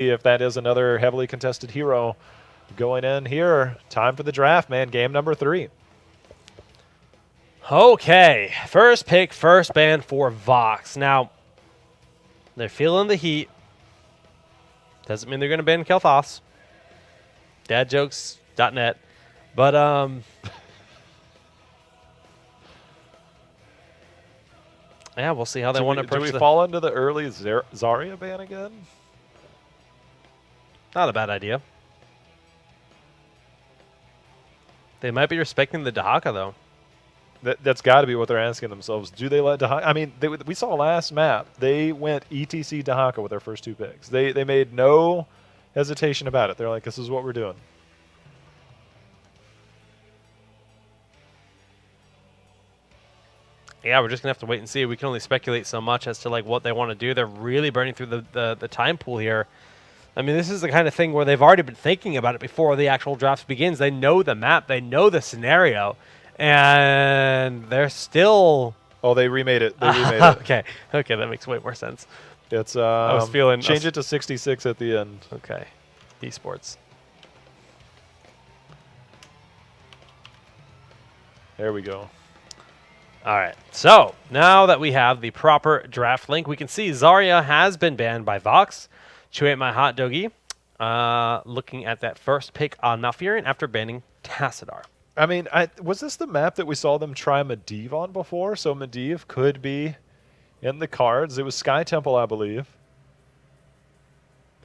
if that is another heavily contested hero going in here. Time for the draft, man. Game number 3. Okay, first pick, first ban for Vox. Now, they're feeling the heat. Doesn't mean they're going to ban Kel'Thas. Dadjokes.net. But, yeah, we'll see how they want to approach Do we fall into the early Zarya ban again? Not a bad idea. They might be respecting the Dahaka, though. That's got to be what they're asking themselves. Do they let Dahaka? I mean, we saw last map. They went ETC Dahaka with their first 2 picks. They made no hesitation about it. They're like, this is what we're doing. Yeah, we're just going to have to wait and see. We can only speculate so much as to like what they want to do. They're really burning through the time pool here. I mean, this is the kind of thing where they've already been thinking about it before the actual draft begins. They know the map. They know the scenario. And they're still... Oh, they remade it. They remade it. Okay, that makes way more sense. It's I was feeling... Change it to 66 at the end. Okay. Esports. There we go. All right, so now that we have the proper draft link, we can see Zarya has been banned by Vox. Chew ate my hot doggy. Looking at that first pick on Malfurion after banning Tassadar. I mean, was this the map that we saw them try Medivh on before? So Medivh could be in the cards. It was Sky Temple, I believe.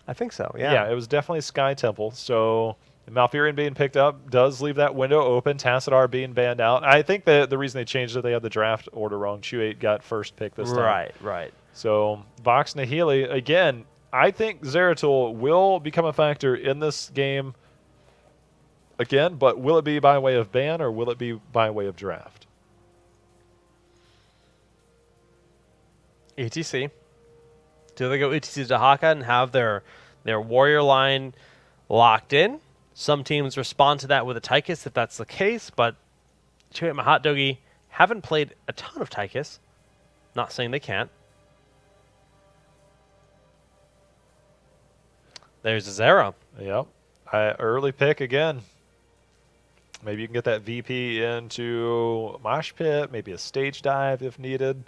I think so, yeah. Yeah, it was definitely Sky Temple. So Malfurion being picked up does leave that window open. Tassadar being banned out. I think that the reason they changed it, they had the draft order wrong. Chew8 got first pick this time. Right. So Vox Nihili, again, I think Zeratul will become a factor in this game again, but will it be by way of ban or will it be by way of draft? ETC. Do they go ETC Dahaka and have their warrior line locked in? Some teams respond to that with a Tychus if that's the case, but Chew ate my hot doggy haven't played a ton of Tychus. Not saying they can't. There's a Zera. Yep. Early pick again. Maybe you can get that VP into Mosh Pit, maybe a stage dive if needed.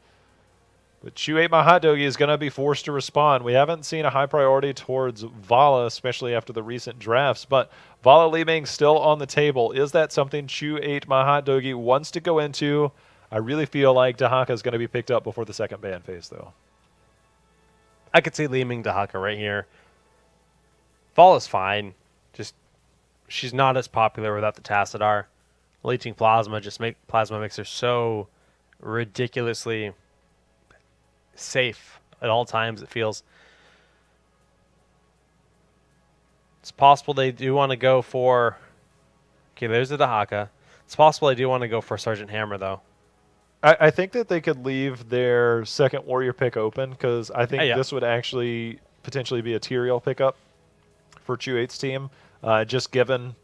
But Chew ate my hot doggy is going to be forced to respond. We haven't seen a high priority towards Vala, especially after the recent drafts. But Vala Li Ming still on the table. Is that something Chew ate my hot doggy wants to go into? I really feel like Dahaka is going to be picked up before the second ban phase, though. I could see Li Ming Dahaka right here. Vala's fine. Just she's not as popular without the Tassadar. Leeching Plasma Plasma makes her so ridiculously safe at all times, it feels. It's possible they do want to go for... Okay, there's the Dahaka. It's possible they do want to go for Sergeant Hammer, though. I think that they could leave their second warrior pick open because I think this would actually potentially be a Tyrael pickup for Chew8's team, just given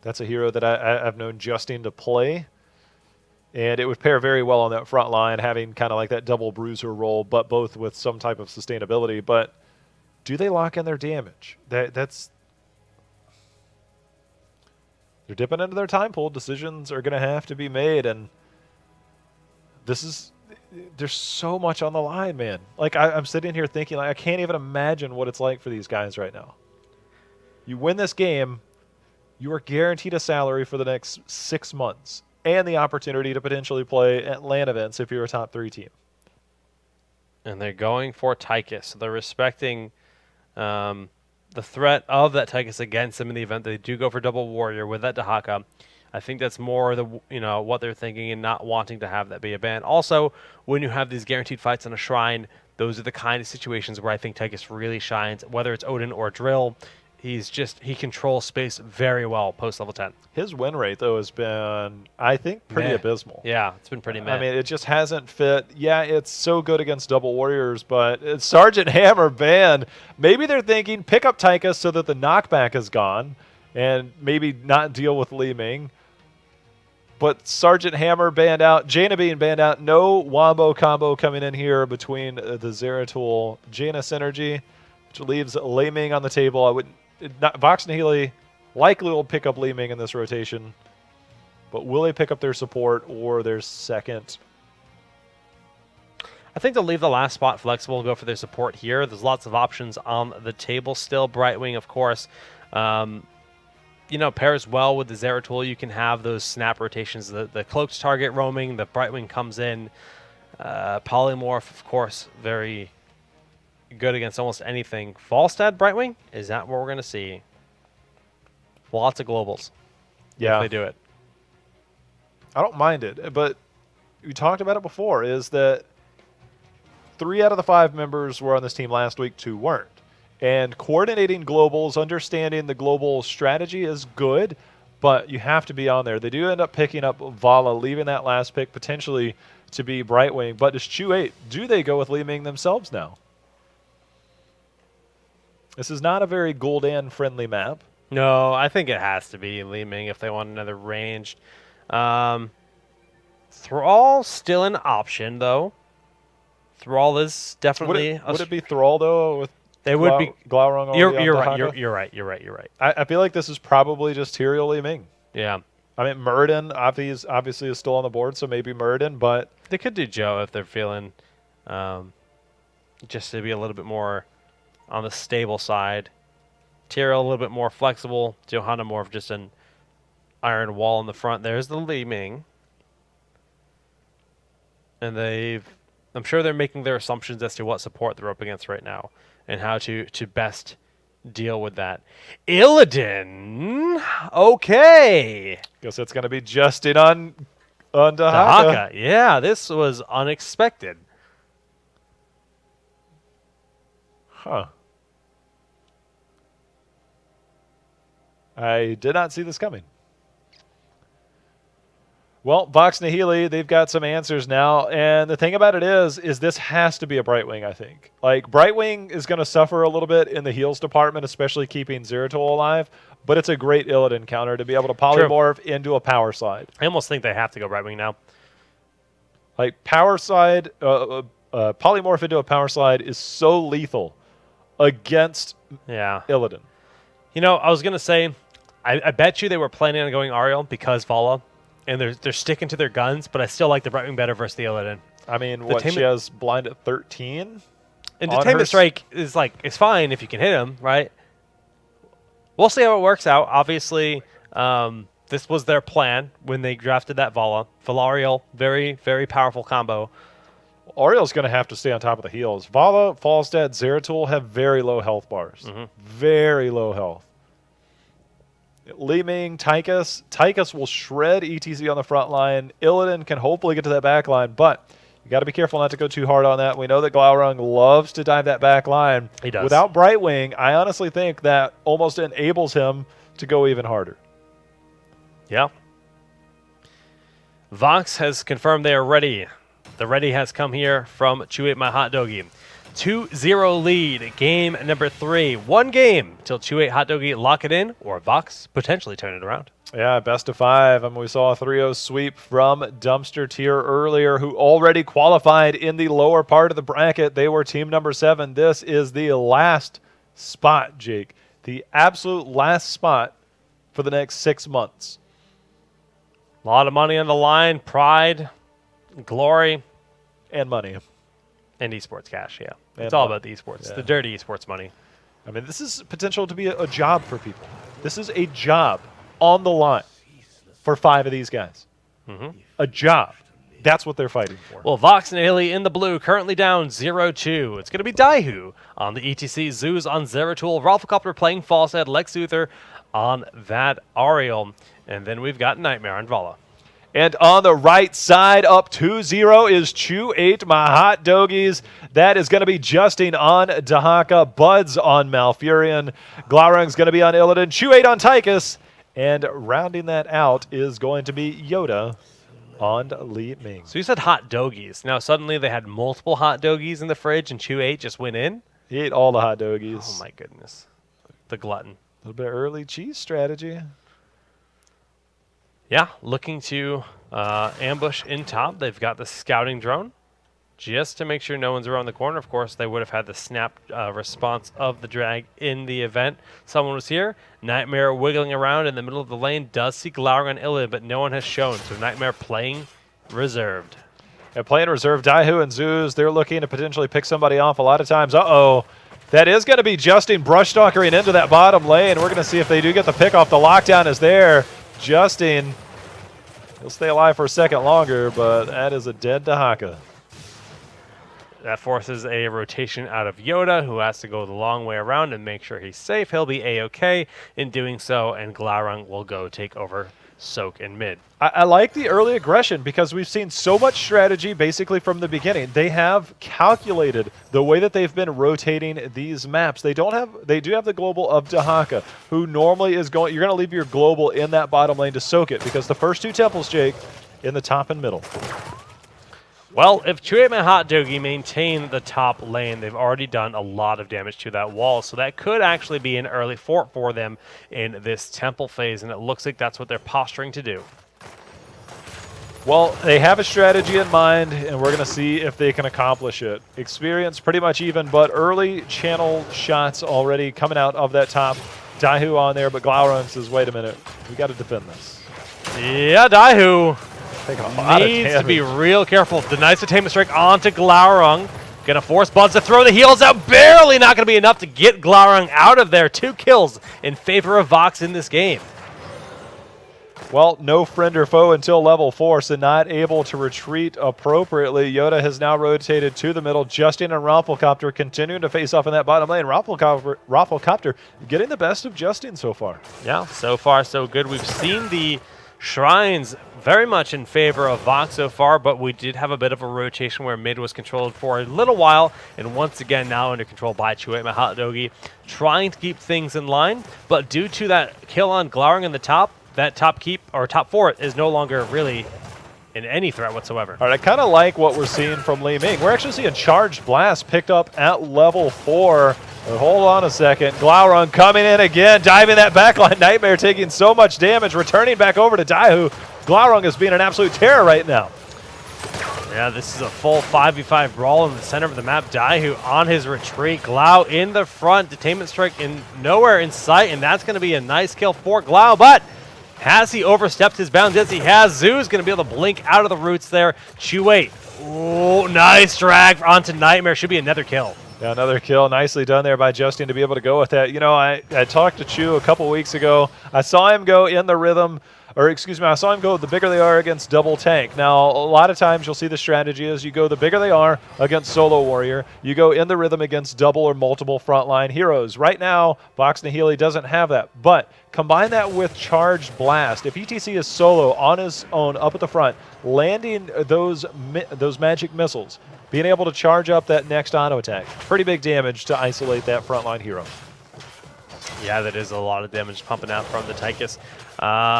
that's a hero that I've known Justine to play. And it would pair very well on that front line, having kind of like that double bruiser role, but both with some type of sustainability. But do they lock in their damage? That's... They're dipping into their time pool. Decisions are going to have to be made, and this is... There's so much on the line, man. Like, I'm sitting here thinking, like, I can't even imagine what it's like for these guys right now. You win this game, you are guaranteed a salary for the next 6 months and the opportunity to potentially play at LAN events if you're a top 3 team. And they're going for Tychus. So they're respecting the threat of that Tychus against them in the event they do go for double warrior with that Dahaka. I think that's more what they're thinking and not wanting to have that be a ban. Also, when you have these guaranteed fights on a shrine, those are the kind of situations where I think Tychus really shines, whether it's Odin or Drill. He controls space very well post level 10. His win rate, though, has been, I think, pretty abysmal. Yeah, it's been pretty meh. I mean, it just hasn't fit. Yeah, it's so good against double warriors, but it's Sergeant Hammer banned. Maybe they're thinking pick up Tychus so that the knockback is gone and maybe not deal with Li Ming. But Sergeant Hammer banned out, Jaina being banned out. No Wombo combo coming in here between the Zeratul Jaina synergy. which leaves Lei Ming on the table. I would not, Vox Nihili likely will pick up Lei Ming in this rotation, but will they pick up their support or their second? I think they'll leave the last spot flexible and go for their support here. There's lots of options on the table still. Brightwing, of course, pairs well with the Zeratul. You can have those snap rotations. The cloaked target roaming, the Brightwing comes in. Polymorph, of course, very good against almost anything. Falstad Brightwing, is that what we're going to see? Lots of globals. Yeah. If they do it. I don't mind it, but we talked about it before, is that 3 out of the 5 members were on this team last week, 2 weren't. And coordinating globals, understanding the global strategy is good, but you have to be on there. They do end up picking up Vala, leaving that last pick potentially to be Brightwing. But does Chu8, do they go with Lei Ming themselves now? This is not a very Gul'dan-friendly map. No, I think it has to be Lei Ming if they want another ranged. Thrall still an option, though. Thrall is definitely... Would it be Thrall, though, with they would be Glaurung already you're on right. Dahaka? You're right. I feel like this is probably just Tyrael Lei Ming. Yeah. I mean, Muradin obviously is still on the board, so maybe Muradin, but... They could do Joe if they're feeling just to be a little bit more on the stable side. Tyrael a little bit more flexible. Johanna more of just an iron wall in the front. There's the Lei Ming. And I'm sure they're making their assumptions as to what support they're up against right now and how to best deal with that. Illidan, okay. Guess it's going to be Justin on Dahaka. Dahaka, yeah, this was unexpected. Huh. I did not see this coming. Well, Vox Nihili, they've got some answers now, and the thing about it is this has to be a Brightwing, I think. Like, Brightwing is going to suffer a little bit in the heals department, especially keeping Zeratul alive, but it's a great Illidan counter to be able to polymorph into a power slide. I almost think they have to go Brightwing now. Like, power slide, polymorph into a power slide is so lethal against Illidan. You know, I was going to say, I bet you they were planning on going Ariel because Vala. And they're sticking to their guns, but I still like the Brightwing better versus the Illidan. I mean, she has blind at 13? And Detainment Strike is it's fine if you can hit him, right? We'll see how it works out. Obviously, this was their plan when they drafted that Vala. Valariel, very, very powerful combo. Ariel's going to have to stay on top of the heals. Vala, Falstad, Zeratul have very low health bars. Very low health. Lei Ming, Tychus. Tychus will shred ETZ on the front line. Illidan can hopefully get to that back line, but you got to be careful not to go too hard on that. We know that Glaurung loves to dive that back line. He does. Without Brightwing, I honestly think that almost enables him to go even harder. Yeah. Vox has confirmed they are ready. The ready has come here from Chew Ate My Hot Doggy. 2-0 lead, game number 3. 1 game till Chew Ate Hot Doggy lock it in, or Vox potentially turn it around. Yeah, best of 5. I mean, we saw a 3-0 sweep from Dumpster Tier earlier, who already qualified in the lower part of the bracket. They were team number 7. This is the last spot, Jake. The absolute last spot for the next 6 months. A lot of money on the line, pride, glory. And money. And esports cash, yeah. And it's all about the esports, the dirty esports money. I mean, this is potential to be a job for people. This is a job on the line for 5 of these guys. A job. That's what they're fighting for. Well, Vox Nihili in the blue, currently down 0-2. It's going to be Daihu on the ETC, Zeus on Zeratul, Ralphacopter playing Falstad, Lex Luthor on that Ariel. And then we've got Nightmare on Vala. And on the right side, up 2-0 is Chew Ate My Hot Dogies. That is going to be Justin on Dahaka, Buds on Malfurion, Glaurung's going to be on Illidan, Chew Ate on Tychus, and rounding that out is going to be Yoda on Lei Ming. So you said hot dogies. Now suddenly they had multiple hot dogies in the fridge and Chew Ate just went in? He ate all the hot dogies. Oh my goodness. The glutton. A little bit early cheese strategy. Yeah, looking to ambush in top. They've got the scouting drone. just to make sure no one's around the corner. Of course, they would have had the snap response of the drag in the event. Someone was here. Nightmare wiggling around in the middle of the lane does see Glowring on Illidan, but no one has shown. So Nightmare playing reserved. Yeah, playing reserve, Daihu and Zeus, they're looking to potentially pick somebody off a lot of times. That is going to be Justin brush-stalkering into that bottom lane. We're going to see if they do get the pick off. The lockdown is there. Justin, he'll stay alive for a second longer, but that is a dead Dahaka. That forces a rotation out of Yoda, who has to go the long way around and make sure he's safe. He'll be A-OK in doing so, and Glaurung will go take over Soak in mid. I like the early aggression because we've seen so much strategy basically from the beginning. They have calculated the way that they've been rotating these maps. They do have the global of Dahaka, who normally is going. You're going to leave your global in that bottom lane to soak it because the first two temples, Jake, in the top and middle. Well, if Chuema Hot Dogi maintain the top lane, they've already done a lot of damage to that wall, so that could actually be an early fort for them in this temple phase, and it looks like that's what they're posturing to do. Well, they have a strategy in mind, and we're going to see if they can accomplish it. Experience pretty much even, but early channel shots already coming out of that top. Daihu on there, but Glaurung says, wait a minute, we got to defend this. Yeah, Daihu needs to be real careful. The nice attainment strike onto Glaurung. Gonna force Buds to throw the heals out. Barely not gonna be enough to get Glaurung out of there. 2 kills in favor of Vox in this game. Well, no friend or foe until level 4, so not able to retreat appropriately. Yoda has now rotated to the middle. Justin and Rafflecopter continuing to face off in that bottom lane. Rafflecopter getting the best of Justin so far. Yeah, so far so good. We've seen the Shrines very much in favor of Vox so far, but we did have a bit of a rotation where mid was controlled for a little while, and once again now under control by Chuema Hot Dogi, trying to keep things in line, but due to that kill on Glaurung in the top, that top keep, or top fort, is no longer really in any threat whatsoever. All right, I kind of like what we're seeing from Li Ming. We're actually seeing Charged Blast picked up at level 4. But hold on a second. Glaurung coming in again, diving that backline. Nightmare taking so much damage, returning back over to Daihu. Glaurung is being an absolute terror right now. Yeah, this is a full 5v5 brawl in the center of the map. Daihu on his retreat. Glau in the front. Detainment strike in nowhere in sight, and that's going to be a nice kill for Glau. But has he overstepped his bounds? Yes, he has. Zoo's going to be able to blink out of the roots there. Chu8. Oh, nice drag onto Nightmare. Should be another kill. Yeah, another kill. Nicely done there by Justin to be able to go with that. You know, I talked to Chu a couple weeks ago. I saw him go in the rhythm, or excuse me, I saw him go the bigger they are against double tank. Now, a lot of times you'll see the strategy is you go the bigger they are against solo warrior. You go in the rhythm against double or multiple frontline heroes. Right now, Vox Nihili doesn't have that, but combine that with Charged Blast. If ETC is solo on his own up at the front, landing those magic missiles, being able to charge up that next auto attack, pretty big damage to isolate that frontline hero. Yeah, that is a lot of damage pumping out from the Tychus.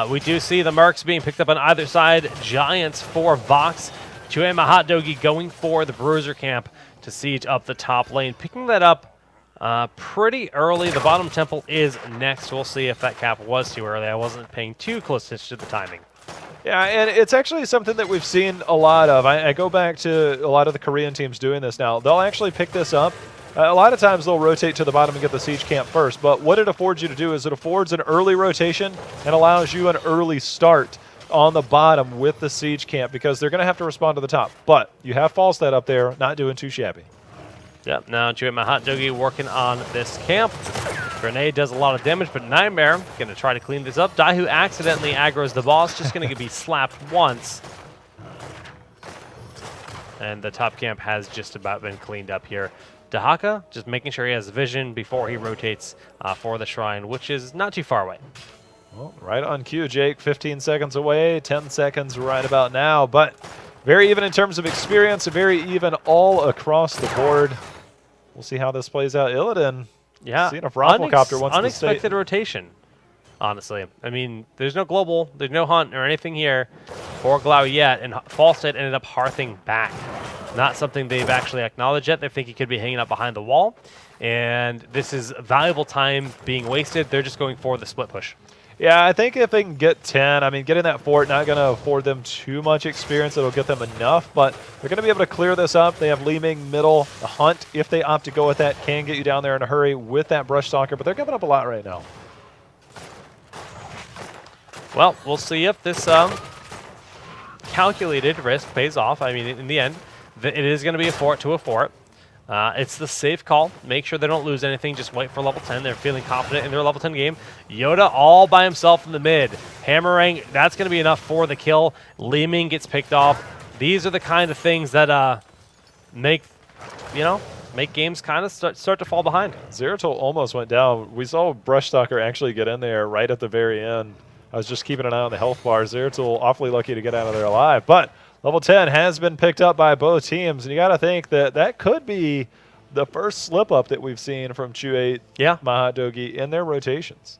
We do see the Mercs being picked up on either side. Giants for Vox. Chuema Hot Dogi going for the Bruiser camp to siege up the top lane. Picking that up pretty early. The bottom temple is next. We'll see if that cap was too early. I wasn't paying too close attention to the timing. Yeah, and it's actually something that we've seen a lot of. I go back to a lot of the Korean teams doing this now. They'll actually pick this up. A lot of times they'll rotate to the bottom and get the siege camp first, but what it affords you to do is it affords an early rotation and allows you an early start on the bottom with the siege camp because they're going to have to respond to the top. But you have Falstad up there, not doing too shabby. Yep, now Chuema Hot Dogi working on this camp. Grenade does a lot of damage, but Nightmare going to try to clean this up. Daihu accidentally aggroes the boss, just going to be slapped once. And the top camp has just about been cleaned up here. Dahaka just making sure he has vision before he rotates for the shrine, which is not too far away. Well, right on cue, Jake. 15 seconds away, 10 seconds right about now, but very even in terms of experience, very even all across the board. We'll see how this plays out. Illidan, yeah, seeing if Rafflecopter wants to stay. Unexpected rotation, honestly. I mean, there's no global, there's no hunt or anything here for Glau yet, and Falstad ended up hearthing back. Not something they've actually acknowledged yet. They think he could be hanging out behind the wall, and this is valuable time being wasted. They're just going for the split push. Yeah, I think if they can get 10, I mean, getting that fort not going to afford them too much experience. It'll get them enough, but they're going to be able to clear this up. They have Li Ming middle. The Hunt, if they opt to go with that, can get you down there in a hurry with that Brush Stalker, but they're giving up a lot right now. Well, we'll see if this calculated risk pays off. I mean, in the end, it is going to be a fort to a fort. It's the safe call. Make sure they don't lose anything. Just wait for level 10. They're feeling confident in their level 10 game. Yoda all by himself in the mid. Hammering, that's going to be enough for the kill. Li Ming gets picked off. These are the kind of things that make games kind of start to fall behind. Zeratul almost went down. We saw Brush Stalker actually get in there right at the very end. I was just keeping an eye on the health bar. Zeratul awfully lucky to get out of there alive, but level 10 has been picked up by both teams, and you got to think that that could be the first slip-up that we've seen from Chew8, Mahatdogi in their rotations.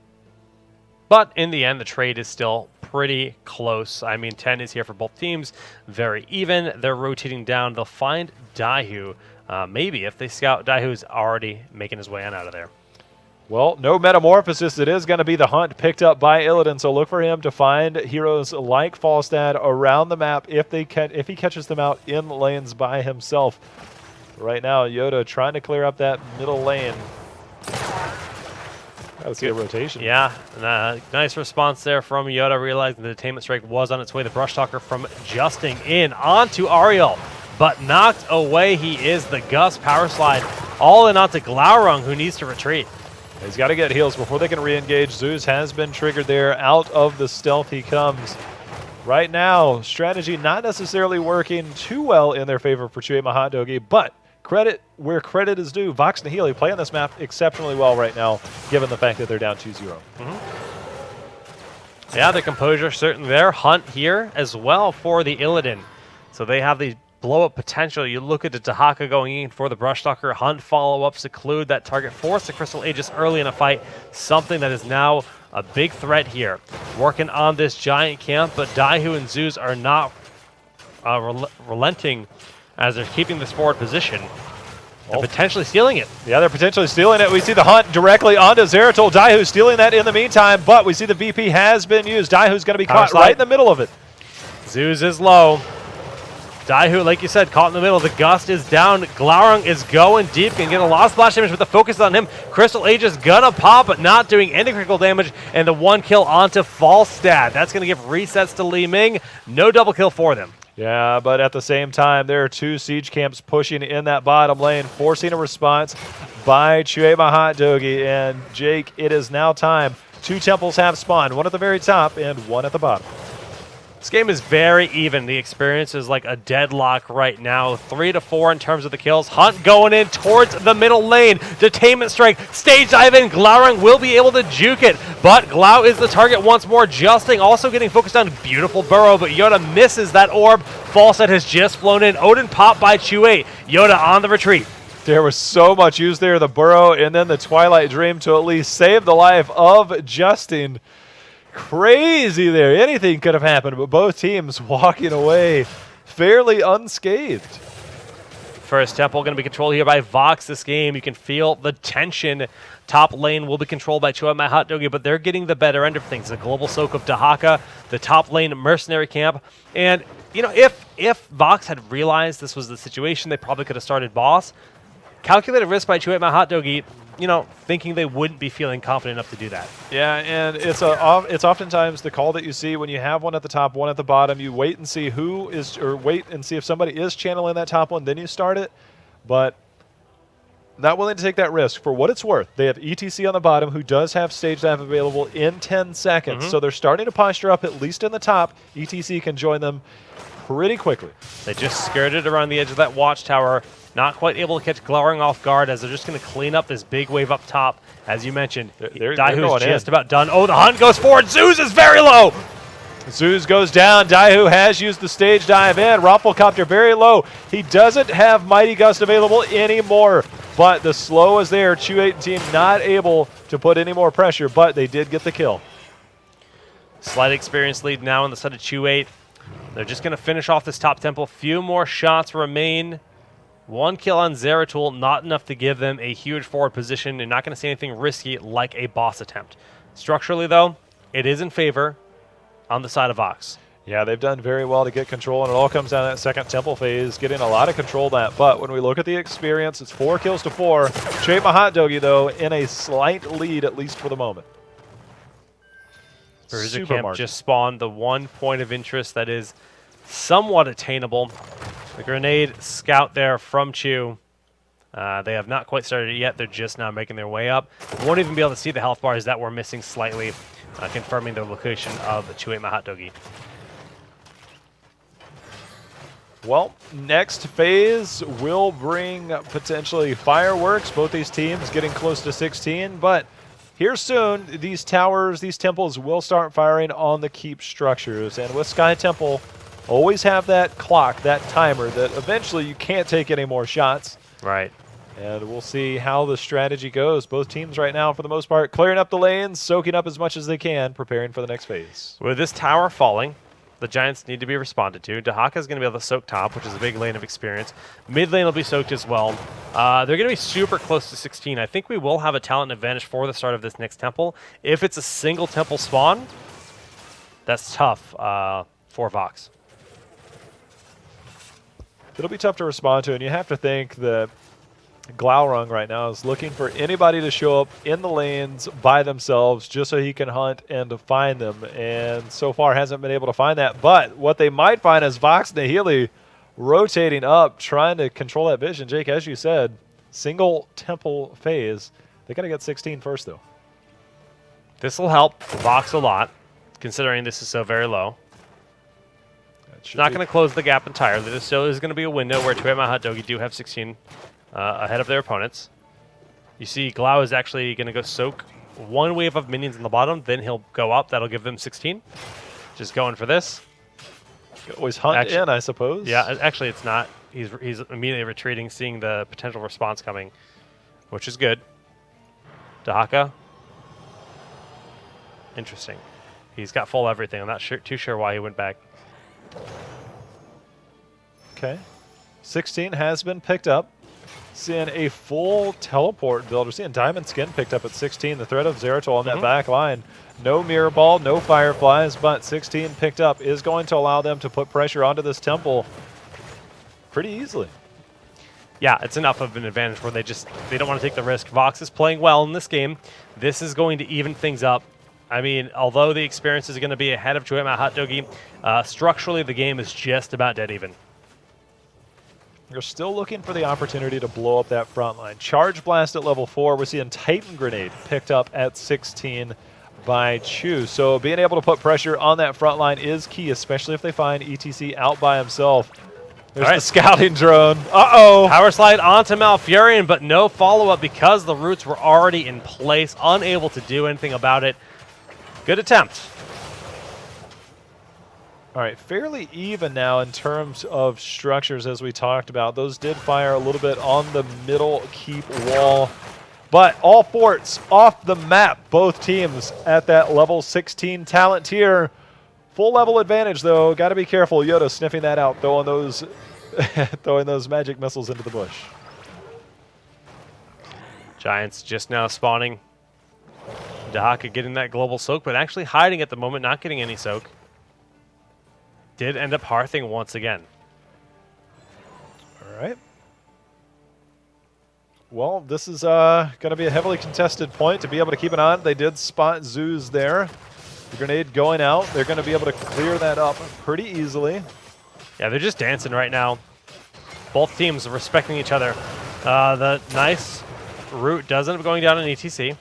But in the end, the trade is still pretty close. I mean, 10 is here for both teams, very even. They're rotating down. They'll find Daihu. Maybe if they scout, Daihu's already making his way on out of there. Well, no Metamorphosis. It is going to be the Hunt picked up by Illidan, so look for him to find heroes like Falstad around the map if he catches them out in lanes by himself. Right now, Yoda trying to clear up that middle lane. Let's see a rotation. Yeah, nice response there from Yoda, realizing the Detainment Strike was on its way. The Brush Talker from Justing in onto Ariel, but knocked away. He is the Gus Power Slide, all in onto Glaurung, who needs to retreat. He's got to get heals before they can re-engage. Zeus has been triggered there. Out of the stealth he comes. Right now, strategy not necessarily working too well in their favor for Chew8 Mahatdogi, but credit where credit is due. Vox Nihili playing this map exceptionally well right now, given the fact that they're down 2-0. Yeah, the composure certainly there. Hunt here as well for the Illidan. So they have the blow-up potential. You look at the Dahaka going in for the Brush Stalker. Hunt follow-up, seclude that target, force the Crystal Aegis early in a fight. Something that is now a big threat here. Working on this giant camp, but Daihu and Zeus are not relenting as they're keeping this forward position. And potentially stealing it. Yeah, they're potentially stealing it. We see the Hunt directly onto Zeratul. Daihu stealing that in the meantime, but we see the VP has been used. Daihu's going to be caught right in the middle of it. Zeus is low. Daihu, like you said, caught in the middle. The Gust is down. Glaurung is going deep. Can get a lot of splash damage, but the focus is on him. Crystal Aegis gonna pop, but not doing any critical damage. And the one kill onto Falstad. That's going to give resets to Li Ming. No double kill for them. Yeah, but at the same time, there are two siege camps pushing in that bottom lane, forcing a response by Chew8 Mahatdogi. And Jake, it is now time. Two temples have spawned, one at the very top and one at the bottom. This game is very even. The experience is like a deadlock right now. 3-4 in terms of the kills. Hunt going in towards the middle lane. Detainment Strike. Stage dive in. Glaurung will be able to juke it. But Glau is the target once more. Justing also getting focused on beautiful burrow. But Yoda misses that orb. Falstad has just flown in. Odin popped by Chew8. Yoda on the retreat. There was so much used there. The burrow and then the Twilight Dream to at least save the life of Justin. Crazy there. Anything could have happened, but both teams walking away fairly unscathed. First temple going to be controlled here by Vox this game. You can feel the tension. Top lane will be controlled by Chew8 Mahatdogi, but they're getting the better end of things. The global soak of Dahaka, the top lane mercenary camp. And, you know, if Vox had realized this was the situation, they probably could have started boss. Calculated risk by Chew8 Mahatdogi, you know, thinking they wouldn't be feeling confident enough to do that. Yeah, and it's oftentimes the call that you see when you have one at the top, one at the bottom. You wait and see who is, or wait and see if somebody is channeling that top one, then you start it. But not willing to take that risk for what it's worth. They have ETC on the bottom, who does have stage dive available in 10 seconds. So they're starting to posture up at least in the top. ETC can join them pretty quickly. They just skirted around the edge of that watchtower. Not quite able to catch Glaurung off guard as they're just going to clean up this big wave up top. As you mentioned, Daihu's just about done. Oh, the Hunt goes forward. Zeus is very low. Zeus goes down. Daihu has used the stage dive in. Rumpelcopter very low. He doesn't have Mighty Gust available anymore, but the slow is there. Chew8 team not able to put any more pressure, but they did get the kill. Slight experience lead now on the side of Chew8. They're just going to finish off this top temple. Few more shots remain. One kill on Zeratul, not enough to give them a huge forward position. They're not going to see anything risky like a boss attempt. Structurally, though, it is in favor on the side of Vox. Yeah, they've done very well to get control, and it all comes down to that second temple phase, getting a lot of control of that. But when we look at the experience, it's 4 kills to 4. Shape My Hot Doggy, though, in a slight lead, at least for the moment. Veruza Camp just spawned the one point of interest that is somewhat attainable. The grenade scout there from Chu. They have not quite started it yet. They're just now making their way up. Won't even be able to see the health bars that were missing slightly, confirming the location of the 2-8 My Hot Doggy. Well, next phase will bring potentially fireworks. Both these teams getting close to 16, but here soon, these towers, these temples will start firing on the keep structures. And with Sky Temple, always have that clock, that timer, that eventually you can't take any more shots. Right. And we'll see how the strategy goes. Both teams right now, for the most part, clearing up the lanes, soaking up as much as they can, preparing for the next phase. With this tower falling, the Giants need to be responded to. Dahaka is going to be able to soak top, which is a big lane of experience. Mid lane will be soaked as well. They're going to be super close to 16. I think we will have a talent advantage for the start of this next temple. If it's a single temple spawn, that's tough for Vox. It'll be tough to respond to, and you have to think that Glaurung right now is looking for anybody to show up in the lanes by themselves just so he can hunt and to find them, and so far hasn't been able to find that. But what they might find is Vox Nihili rotating up, trying to control that vision. Jake, as you said, single temple phase. They got to get 16 first, though. This will help Vox a lot, considering this is so very low. It's not going to close the gap entirely. There still is going to be a window where 2-8 My Hot Doggy do have 16 ahead of their opponents. You see Glau is actually going to go soak one wave of minions in the bottom, then he'll go up. That'll give them 16. Just going for this. Always hunt in, I suppose. Yeah, actually it's not. He's immediately retreating, seeing the potential response coming, which is good. Dahaka. Interesting. He's got full everything. I'm not too sure why he went back. Okay. 16 has been picked up. Seeing a full teleport build. We're seeing Diamond Skin picked up at 16. The threat of Zeratol on that back line. No Mirror Ball, no Fireflies, but 16 picked up is going to allow them to put pressure onto this temple pretty easily. Yeah, it's enough of an advantage where they don't want to take the risk. Vox is playing well in this game. This is going to even things up. I mean, although the experience is going to be ahead of 2-8 My Hot Doggy, structurally the game is just about dead even. You're still looking for the opportunity to blow up that front line. Charge Blast at level 4. We're seeing Titan Grenade picked up at 16 by Chu. So being able to put pressure on that front line is key, especially if they find ETC out by himself. There's the scouting drone. Uh-oh. Power slide onto Malfurion, but no follow-up because the roots were already in place, unable to do anything about it. Good attempt. All right, fairly even now in terms of structures, as we talked about. Those did fire a little bit on the middle keep wall. But all forts off the map, both teams at that level 16 talent tier. Full level advantage, though. Got to be careful. Yoda sniffing that out, throwing those, throwing those magic missiles into the bush. Giants just now spawning. Dahaka getting that global soak, but actually hiding at the moment, not getting any soak. Did end up hearthing once again. All right. Well, this is going to be a heavily contested point to be able to keep an eye on. They did spot Zeus there. The grenade going out. They're going to be able to clear that up pretty easily. Yeah, they're just dancing right now. Both teams are respecting each other. The nice root does end up going down in ETC.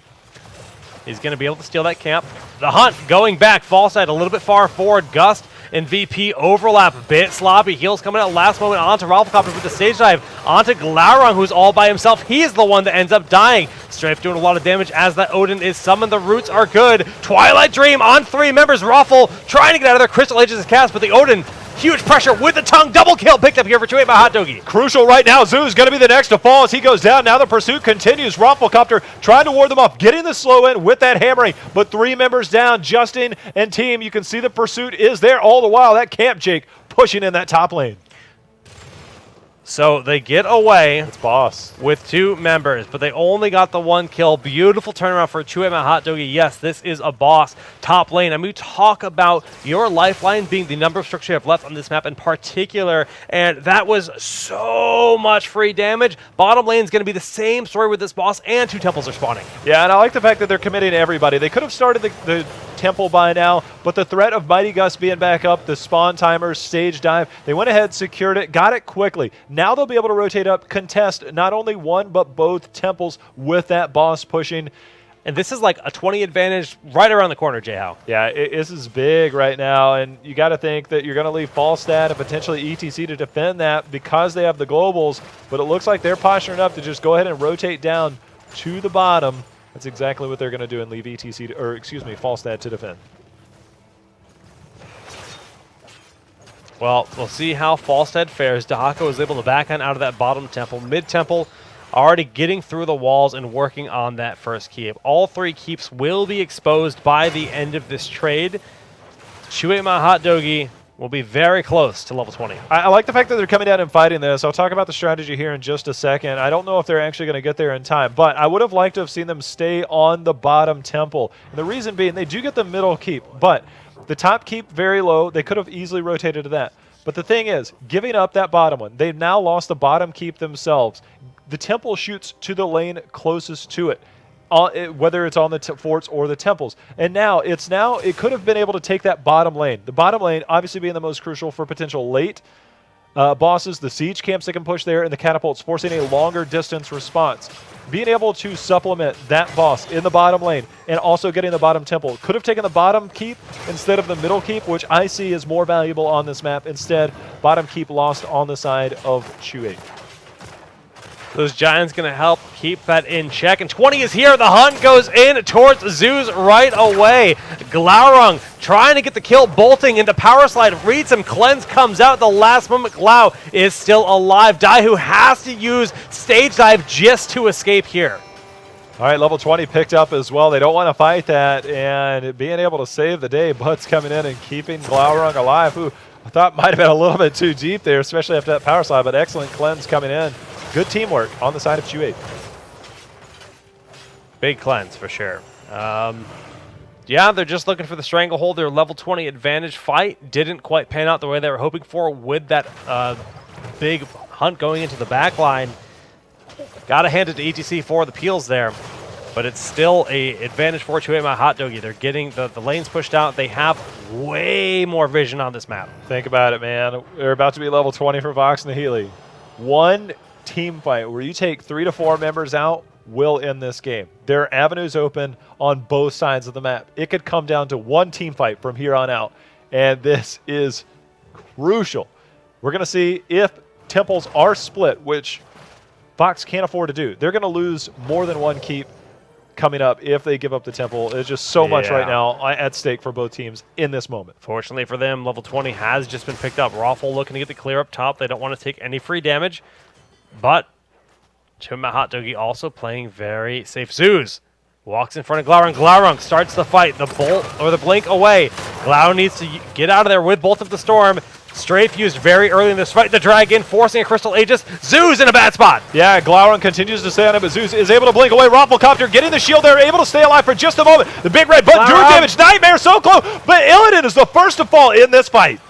He's going to be able to steal that camp. The hunt going back. Fall side a little bit far forward. Gust and VP overlap a bit. Sloppy heals coming out last moment onto Ralphcopter with the stage dive. Onto Glaurung, who's all by himself. He is the one that ends up dying. Strafe doing a lot of damage as that Odin is summoned. The roots are good. Twilight Dream on 3 members. Raffle trying to get out of their Crystal Ages cast, but the Odin, huge pressure with the tongue. Double kill picked up here for 2-8 by Hot Doggy. Crucial right now. Zoo's going to be the next to fall as he goes down. Now the pursuit continues. Rafflecopter trying to ward them off, getting the slow in with that hammering, but 3 members down. Justin and team, you can see the pursuit is there all the while. That camp, Jake, pushing in that top lane. So they get away It's boss. with 2 members, but they only got the 1 kill. Beautiful turnaround for Chewy and Hot Doggy. Yes, this is a boss. Top lane. And we talk about your lifeline being the number of structure you have left on this map in particular, and that was so much free damage. Bottom lane is going to be the same story with this boss, and 2 temples are spawning. Yeah, and I like the fact that they're committing to everybody. They could have started the temple by now, but the threat of Mighty Gus being back up, the spawn timers, stage dive, they went ahead, secured it, got it quickly. Now they'll be able to rotate up, contest not only one, but both temples with that boss pushing. And this is like a 20 advantage right around the corner, J-How. Yeah, this is big right now, and you got to think that you're going to leave Falstad and potentially ETC to defend that because they have the globals, but it looks like they're posturing up to just go ahead and rotate down to the bottom. That's exactly what they're going to do and leave ETC, Falstad to defend. Well, we'll see how Falstad fares. Dahako is able to back on out of that bottom temple. Mid-temple already getting through the walls and working on that first keep. All 3 keeps will be exposed by the end of this trade. Chuema Hot Doggy will be very close to level 20. I like the fact that they're coming down and fighting this. I'll talk about the strategy here in just a second. I don't know if they're actually going to get there in time, but I would have liked to have seen them stay on the bottom temple. And the reason being, they do get the middle keep, but the top keep very low. They could have easily rotated to that. But the thing is, giving up that bottom one, they've now lost the bottom keep themselves. The temple shoots to the lane closest to it. Whether it's on the forts or the temples. And now, it could have been able to take that bottom lane. The bottom lane obviously being the most crucial for potential late bosses, the siege camps that can push there, and the catapults, forcing a longer distance response. Being able to supplement that boss in the bottom lane and also getting the bottom temple. Could have taken the bottom keep instead of the middle keep, which I see is more valuable on this map. Instead, bottom keep lost on the side of Chewy. Those Giants going to help keep that in check. And 20 is here. The hunt goes in towards Zeus right away. Glaurung trying to get the kill, bolting into power slide. Reads him. Cleanse comes out at the last moment. Glau is still alive. Daihu has to use stage dive just to escape here. All right, level 20 picked up as well. They don't want to fight that, and being able to save the day, Butts coming in and keeping Glaurung alive, who I thought might have been a little bit too deep there, especially after that power slide, but excellent cleanse coming in. Good teamwork on the side of Chewy. Big cleanse for sure. Yeah, they're just looking for the stranglehold. Their level 20 advantage fight didn't quite pan out the way they were hoping for with that big hunt going into the back line. Got to hand it to ETC for the peels there, but it's still a advantage for Chuema Hot Doggy. They're getting the lanes pushed out. They have way more vision on this map. Think about it, man. They're about to be level 20 for Vox Nihili. One team fight where you take 3 to 4 members out will end this game. There are avenues open on both sides of the map. It could come down to one team fight from here on out, and this is crucial. We're going to see if temples are split, which Vox can't afford to do. They're going to lose more than one keep coming up if they give up the temple. There's just so much right now at stake for both teams in this moment. Fortunately for them, level 20 has just been picked up. Raffle looking to get the clear up top. They don't want to take any free damage, but Chuema Hot Doggy also playing very safe. Zeus walks in front of Glaurung. Glaurung starts the fight. The bolt or the blink away. Glau needs to get out of there with Bolt of the Storm. Strafe used very early in this fight. The dragon forcing a Crystal Aegis. Zeus in a bad spot. Yeah, Glaurung continues to stay on it, but Zeus is able to blink away. Rafflecopter getting the shield there, able to stay alive for just a moment. The big red button doing damage. Nightmare so close, but Illidan is the first to fall in this fight.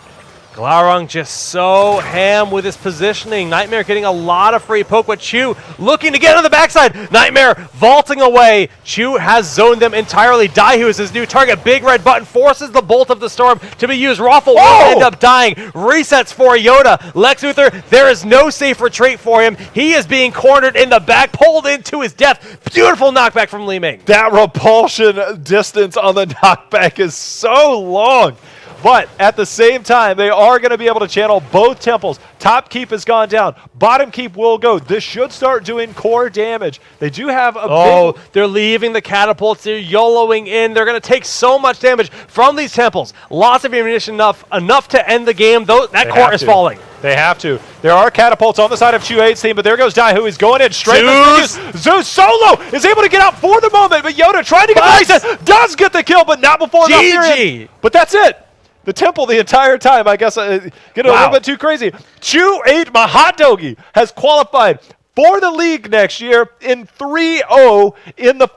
Glaurung just so ham with his positioning. Nightmare getting a lot of free poke, but Chu looking to get on the backside. Nightmare vaulting away. Chu has zoned them entirely. Daihu is his new target. Big red button forces the Bolt of the Storm to be used. Raffle will end up dying. Resets for Yoda. Lex Luthor, there is no safe retreat for him. He is being cornered in the back, pulled into his death. Beautiful knockback from Li Ming. That repulsion distance on the knockback is so long. But at the same time, they are going to be able to channel both temples. Top keep has gone down. Bottom keep will go. This should start doing core damage. They do have a big... they're leaving the catapults. They're YOLOing in. They're going to take so much damage from these temples. Lots of ammunition, enough to end the game. That core is falling. They have to. There are catapults on the side of Chu8's team, but there goes Daihu. He's going in straight. Zeus solo is able to get out for the moment, but Yoda trying to get the reset. Does get the kill, but not before enough. GG. But that's it. the temple the entire time. I guess I get a little bit too crazy. Chew ate my hot doggy has qualified for the league next year in 3-0 in the